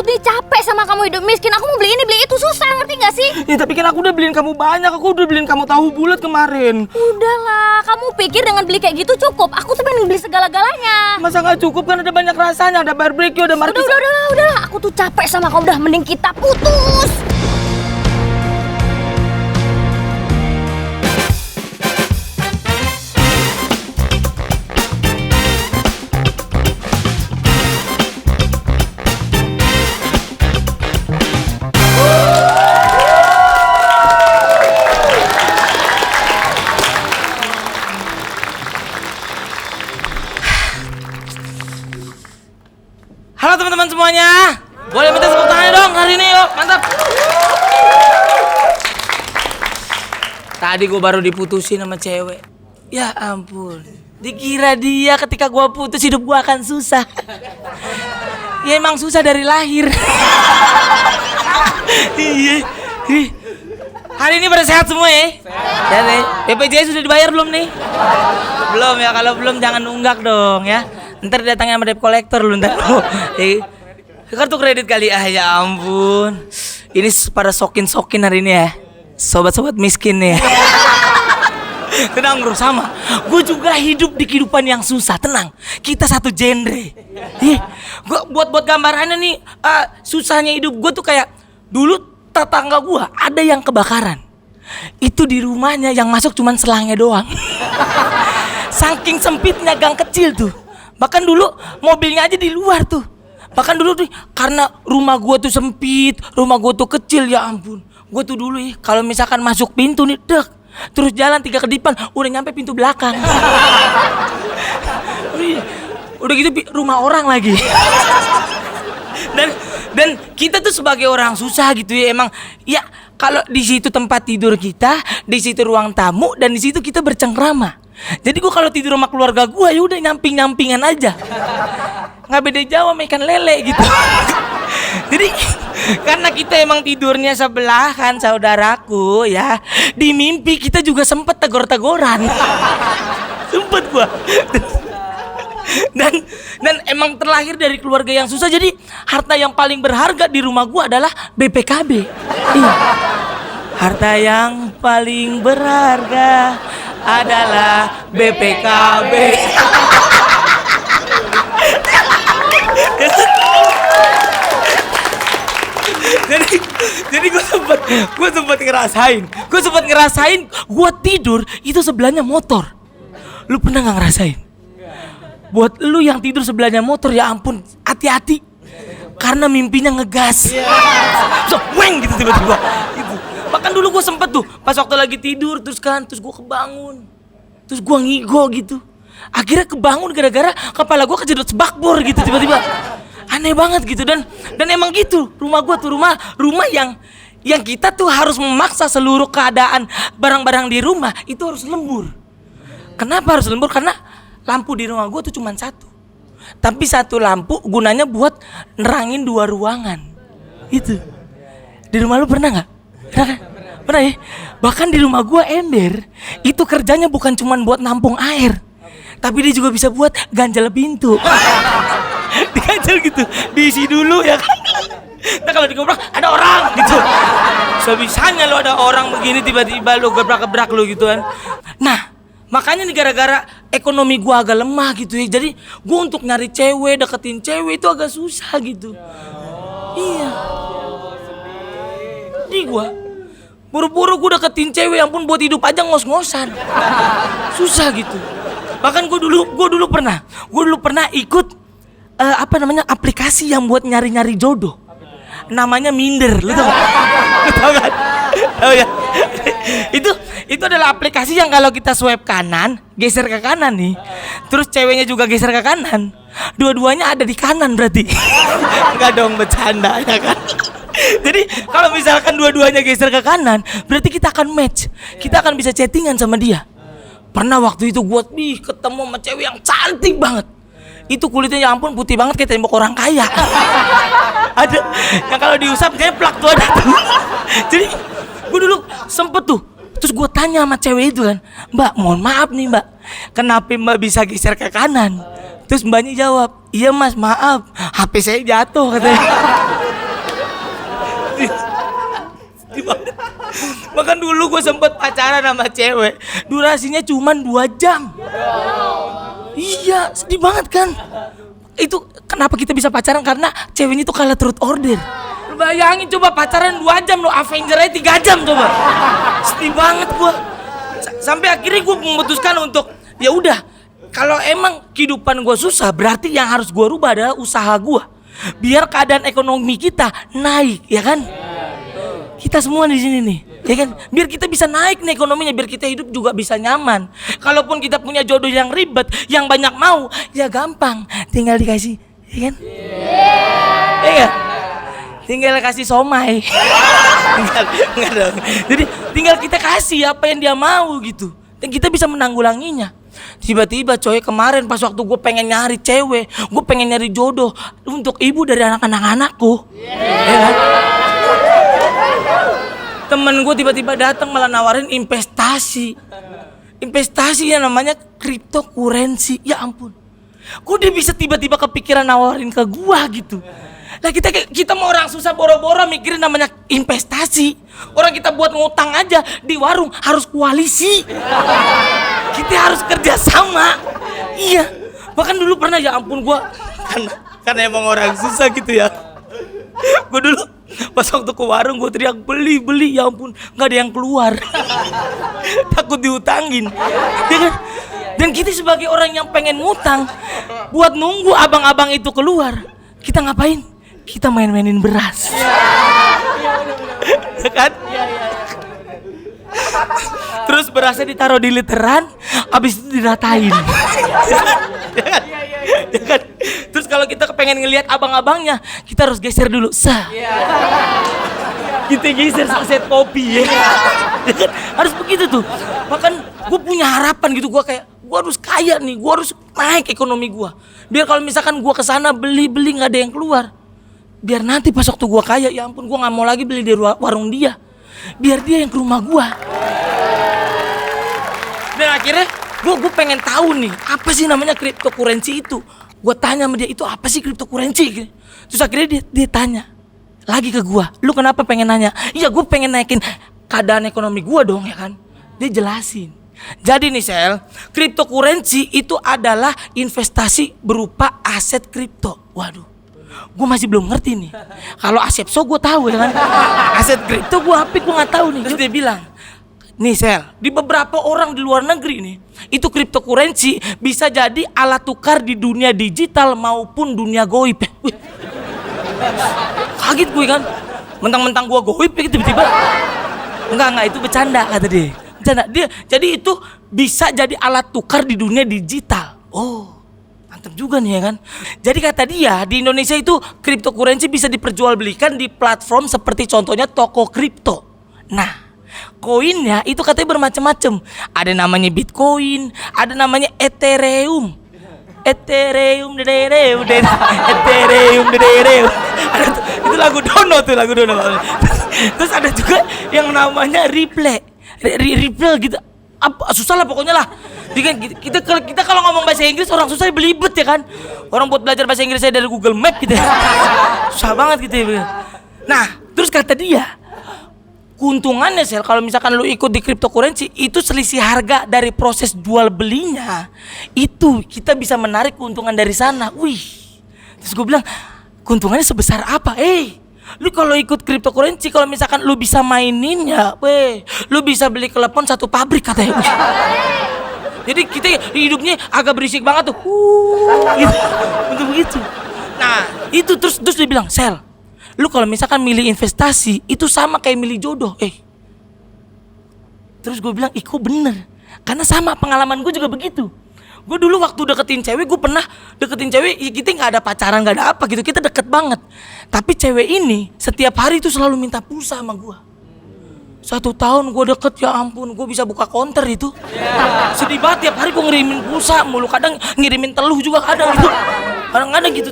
nih capek sama kamu hidup miskin. Aku mau beli ini beli itu susah, ngerti gak sih? Ya tapi kan aku udah beliin kamu banyak. Aku udah beliin kamu tahu bulat kemarin. Udahlah, kamu pikir dengan beli kayak gitu cukup? Aku tuh pengen beli segala-galanya. Masa nggak cukup kan ada banyak rasanya. Ada barbecue, ada markis. Udah. Aku tuh capek sama kamu. Udah mending kita putus. Halo teman-teman semuanya. Boleh minta tepuk tangannya dong hari ini yuk. Mantap. Tadi gue baru diputusin sama cewek. Ya ampun. Dikira dia ketika gue putus hidup gue akan susah. Ya emang susah dari lahir. Iya. Hari ini pada sehat semua ya? Sehat. BPJS sudah dibayar belum nih? Belum ya, kalau belum jangan nunggak dong ya. Ntar datangnya sama debt collector lu ntar. Kartu kredit kali ya ampun. Ini pada sokin hari ini ya. Sobat-sobat miskin nih. Tenang bro, sama. Gue juga hidup di kehidupan yang susah, tenang. Kita satu genre. Gue buat gambarannya nih, susahnya hidup gue tuh kayak dulu tetangga gue ada yang kebakaran. Itu di rumahnya yang masuk cuman selangnya doang. Saking sempitnya gang kecil tuh. Bahkan dulu mobilnya aja di luar tuh. Bahkan dulu tuh karena rumah gua tuh sempit, rumah gua tuh kecil, ya ampun. Gua tuh dulu kalau misalkan masuk pintu nih, terus jalan 3 kedipan udah nyampe pintu belakang. Udah gitu rumah orang lagi. Dan kita tuh sebagai orang susah gitu ya, emang ya kalau di situ tempat tidur kita, di situ ruang tamu, dan di situ kita bercengkrama. Jadi gue kalau tidur sama keluarga gue ya udah nyampingan aja, nggak beda jauh sama ikan lele gitu. Jadi karena kita emang tidurnya sebelahan saudaraku ya, di mimpi kita juga sempet tegor-tegoran. Sempet gue. Dan emang terlahir dari keluarga yang susah, jadi harta yang paling berharga di rumah gue adalah BPKB. Harta yang paling berharga adalah BPKB. Jadi gue sempat ngerasain gue tidur itu sebelahnya motor. Lu pernah nggak ngerasain? Buat lu yang tidur sebelahnya motor, ya ampun, hati-hati karena mimpinya ngegas. So, weng gitu tiba-tiba. Gitu. Bahkan dulu gue sempet tuh pas waktu lagi tidur terus gue kebangun, terus gue ngigo gitu. Akhirnya kebangun gara-gara kepala gue kejedot sebakbor gitu tiba-tiba. Aneh banget gitu, dan emang gitu rumah gue tuh rumah yang kita tuh harus memaksa seluruh keadaan barang-barang di rumah itu harus lembur. Kenapa harus lembur? Karena lampu di rumah gue tuh cuma satu, tapi satu lampu gunanya buat nerangin 2 ruangan. Itu di rumah lu pernah nggak? Pernah ya? Bahkan di rumah gue ember itu kerjanya bukan cuma buat nampung air, tapi dia juga bisa buat ganjel pintu. Diganjel gitu, diisi dulu ya kan. Nah kalau digobrak ada orang gitu. Sebisanya lo ada orang begini tiba-tiba lo gebrak-gebrak lo gitu kan. Nah makanya nih gara-gara ekonomi gua agak lemah gitu ya, jadi gua untuk nyari cewek, deketin cewek itu agak susah gitu. Iya. Di gua buru-buru gua deketin cewek, ampun buat hidup aja ngos-ngosan. Susah gitu. Bahkan gua dulu pernah ikut aplikasi yang buat nyari-nyari jodoh. Namanya Minder, lu tau gak? Lu tau kan? Oh ya. Itu adalah aplikasi yang kalau kita swipe kanan, geser ke kanan nih. Terus ceweknya juga geser ke kanan. Dua-duanya ada di kanan berarti. Enggak dong, bercanda ya kan. Jadi kalau misalkan dua-duanya geser ke kanan, berarti kita akan match. Kita akan bisa chattingan sama dia. Pernah waktu itu gue ketemu sama cewek yang cantik banget. Itu kulitnya ya ampun putih banget kayak tembok orang kaya. Ada yang kalau diusap jeplak tuh ada tuh. Jadi gue dulu sempet tuh. Terus gue tanya sama cewek itu kan, "Mbak, mohon maaf nih mbak, kenapa mbak bisa geser ke kanan?" Terus mbaknya jawab, "Iya mas, maaf, HP saya jatuh," katanya. Sedih banget. Bahkan dulu gue sempet pacaran sama cewek, durasinya cuma 2 jam. Iya, sedih banget kan. Itu kenapa kita bisa pacaran, karena ceweknya itu kalah truth order. Lu bayangin coba pacaran 2 jam, lo Avenger aja 3 jam coba. Sedih banget gue. Sampai akhirnya gue memutuskan untuk ya udah, kalau emang kehidupan gue susah, berarti yang harus gue rubah adalah usaha gue. Biar keadaan ekonomi kita naik, ya kan? Kita semua di sini nih, ya kan? Biar kita bisa naik nih ekonominya, biar kita hidup juga bisa nyaman. Kalaupun kita punya jodoh yang ribet, yang banyak mau, ya gampang, tinggal dikasih, ya kan? Iya. Tinggal kasih somai. Enggak dong. Jadi tinggal kita kasih apa yang dia mau gitu, dan kita bisa menanggulanginya. Tiba-tiba coy, kemarin pas waktu gue pengen nyari cewek, gue pengen nyari jodoh untuk ibu dari anak-anakku, ya kan? Temen gue tiba-tiba datang malah nawarin investasi yang namanya cryptocurrency. Ya ampun, kok dia bisa tiba-tiba kepikiran nawarin ke gue gitu? Nah kita mau orang susah boro-boro mikirin namanya investasi. Orang kita buat ngutang aja di warung harus koalisi. Kita harus kerja sama. Iya. Bahkan dulu pernah, ya ampun gua karena emang orang susah gitu ya. Gua dulu pas waktu ke warung gua teriak beli, ya ampun, nggak ada yang keluar. Takut diutangin. Ya kan? Dan kita sebagai orang yang pengen ngutang, buat nunggu abang-abang itu keluar, kita ngapain? Kita main-mainin beras. Ya kan? Terus berasnya ditaruh di literan, habis itu diratain. Ya kan? Terus kalau kita pengen ngelihat abang-abangnya, kita harus geser dulu. Kita geser saset kopi ya. Ya kan? Harus begitu tuh. Bahkan gue punya harapan gitu, gue kayak gue harus kaya nih, gue harus naik ekonomi gue. Biar kalau misalkan gue kesana beli nggak ada yang keluar. Biar nanti pas waktu gue kaya, ya ampun, gue nggak mau lagi beli di warung dia. Biar dia yang ke rumah gue. Dan akhirnya gue pengen tahu nih, apa sih namanya cryptocurrency itu. Gue tanya sama dia, itu apa sih cryptocurrency? Terus akhirnya dia tanya lagi ke gue, lu kenapa pengen nanya? Iya, gue pengen naikin keadaan ekonomi gue dong, ya kan? Dia jelasin. Jadi nih Sel, cryptocurrency itu adalah investasi berupa aset kripto. Waduh, gue masih belum ngerti nih. Kalau asepso gue tahu, ya kan? Aset kripto gue apa? Gue nggak tahu nih. Terus dia bilang, nih Sel, di beberapa orang di luar negeri nih, itu cryptocurrency bisa jadi alat tukar di dunia digital maupun dunia goib. Kaget gue kan, mentang-mentang gue goib ya tiba-tiba. Enggak, itu bercanda kata dia. Bercanda. Jadi itu bisa jadi alat tukar di dunia digital. Oh, mantap juga nih ya kan. Jadi kata dia, di Indonesia itu cryptocurrency bisa diperjualbelikan di platform seperti contohnya toko kripto. Nah, koinnya itu katanya bermacam-macam. Ada namanya Bitcoin, ada namanya Ethereum. Itu lagu Dono tuh, lagu Dono. Terus ada juga yang namanya Ripple gitu. Apa susah lah pokoknya lah. Kita kalau ngomong bahasa Inggris orang susah belibet ya kan. Orang buat belajar bahasa Inggris saya dari Google Map gitu ya. Susah banget gitu ya. Nah, terus kata dia, keuntungannya Sel, kalau misalkan lu ikut di cryptocurrency, itu selisih harga dari proses jual belinya, itu kita bisa menarik keuntungan dari sana. Wih, terus gue bilang, keuntungannya sebesar apa? Lu kalau ikut cryptocurrency, kalau misalkan lu bisa maininnya, lu bisa beli telepon 1 pabrik katanya. Jadi kita hidupnya agak berisik banget tuh, gitu, untuk begitu. Nah, itu terus dia bilang, Sel, lu kalau misalkan milih investasi itu sama kayak milih jodoh. Terus gue bilang, kok bener? Karena sama pengalaman gue juga begitu. Gue dulu waktu deketin cewek, gue pernah deketin cewek, ya kita nggak ada pacaran, nggak ada apa gitu, kita deket banget. Tapi cewek ini setiap hari itu selalu minta pulsa sama gue. 1 tahun gue deket, ya ampun, gue bisa buka counter itu. Sedih banget, tiap hari gue ngirimin pulsa mulu, kadang ngirimin teluh juga kadang gitu. Kadang-kadang gitu.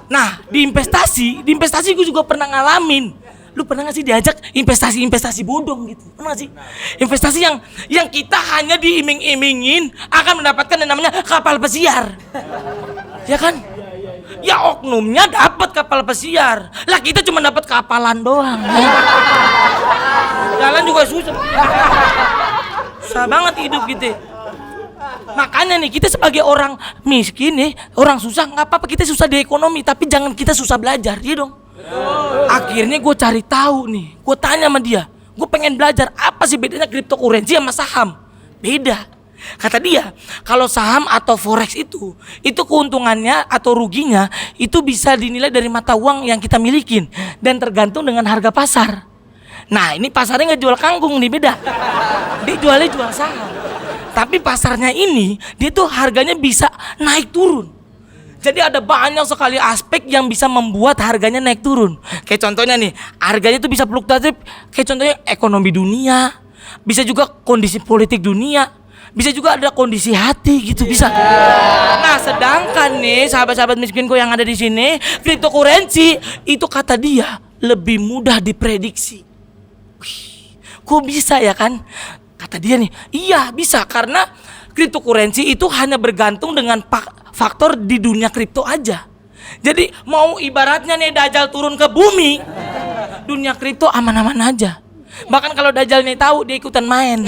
Nah, di investasi gue juga pernah ngalamin. Lu pernah gak sih diajak investasi bodong gitu? Pernah gak sih? Investasi yang kita hanya diiming-imingin akan mendapatkan yang namanya kapal pesiar. Ya kan? Ya oknumnya dapat kapal pesiar. Lah kita cuma dapat kapalan doang. Ya? Jalan juga susah. Susah banget hidup gitu. Makanya nih kita sebagai orang miskin nih, orang susah nggak apa-apa kita susah di ekonomi, tapi jangan kita susah belajar, ya dong. Akhirnya gue cari tahu nih, gue tanya sama dia, gue pengen belajar apa sih bedanya cryptocurrency sama saham. Beda. Kata dia, kalau saham atau forex itu keuntungannya atau ruginya itu bisa dinilai dari mata uang yang kita milikin dan tergantung dengan harga pasar. Nah ini pasarnya nggak jual kangkung nih, beda. Dia jualnya jual saham. Tapi pasarnya ini dia tuh harganya bisa naik turun. Jadi ada banyak sekali aspek yang bisa membuat harganya naik turun. Kayak contohnya nih, harganya tuh bisa fluktuatif. Kayak contohnya ekonomi dunia, bisa juga kondisi politik dunia, bisa juga ada kondisi hati gitu bisa. Nah sedangkan nih sahabat-sahabat miskinku yang ada di sini, cryptocurrency itu kata dia lebih mudah diprediksi. Wih, kok bisa ya kan? Kata dia nih, iya bisa karena cryptocurrency itu hanya bergantung dengan faktor di dunia kripto aja. Jadi mau ibaratnya nih Dajjal turun ke bumi, dunia kripto aman-aman aja. Bahkan kalau Dajjal nih tahu dia ikutan main.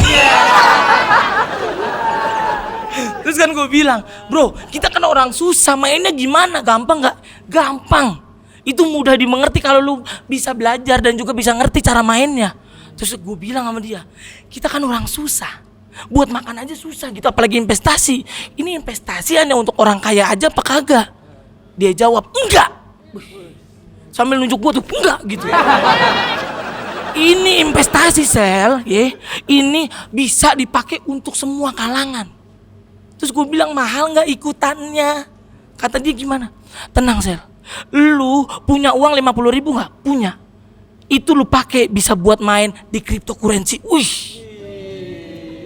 Terus kan gue bilang, bro kita kan orang susah, mainnya gimana? Gampang nggak? Gampang. Itu mudah dimengerti kalau lu bisa belajar dan juga bisa ngerti cara mainnya. Terus gue bilang sama dia, kita kan orang susah, buat makan aja susah gitu, apalagi investasi. Ini investasi hanya untuk orang kaya aja apa kagak? Dia jawab, enggak. Sambil nunjuk gue tuh, enggak gitu. Ini investasi Sel, ya. Ini bisa dipakai untuk semua kalangan. Terus gue bilang mahal nggak ikutannya? Kata dia gimana? Tenang Sel, lu punya uang 50.000 nggak? Punya. Itu lu pakai bisa buat main di cryptocurrency. Wih,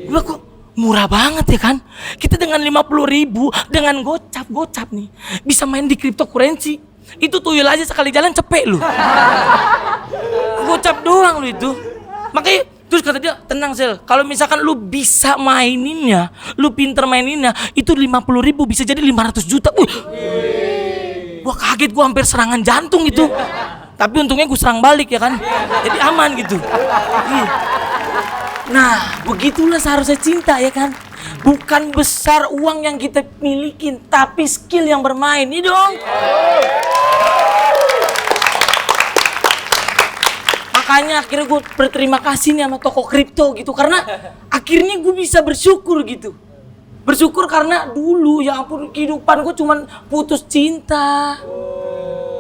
gue kok murah banget ya kan? Kita dengan 50.000 dengan gocap nih bisa main di cryptocurrency. Itu tuyul aja sekali jalan cepet lu. Gocap doang lu itu. Makanya terus kata dia, tenang Sel, kalau misalkan lu bisa maininnya, lu pinter maininnya, itu 50.000 bisa jadi 500 juta. Wih, gua kaget, gua hampir serangan jantung itu. Tapi untungnya gue serang balik ya kan, jadi aman gitu. Nah begitulah seharusnya cinta ya kan. Bukan besar uang yang kita milikin, tapi skill yang bermain nih dong. Makanya akhirnya gue berterima kasih nih sama toko kripto gitu, karena akhirnya gue bisa bersyukur gitu. Bersyukur karena dulu ya ampun kehidupan gue cuman putus cinta.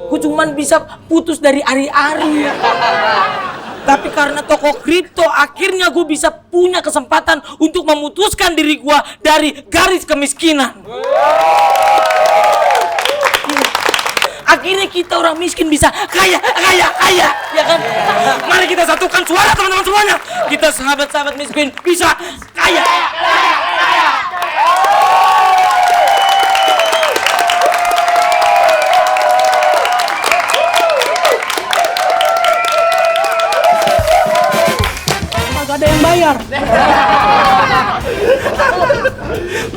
Gue cuman bisa putus dari ari-ari. Tapi karena toko kripto akhirnya gue bisa punya kesempatan untuk memutuskan diri gue dari garis kemiskinan. Akhirnya kita orang miskin bisa kaya, ya kan? Mari kita satukan suara teman-teman semuanya. Kita sahabat-sahabat miskin bisa kaya. Ada yang bayar.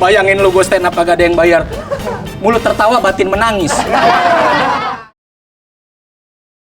Bayangin lu gue stand up kagak ada yang bayar. Mulut tertawa batin menangis.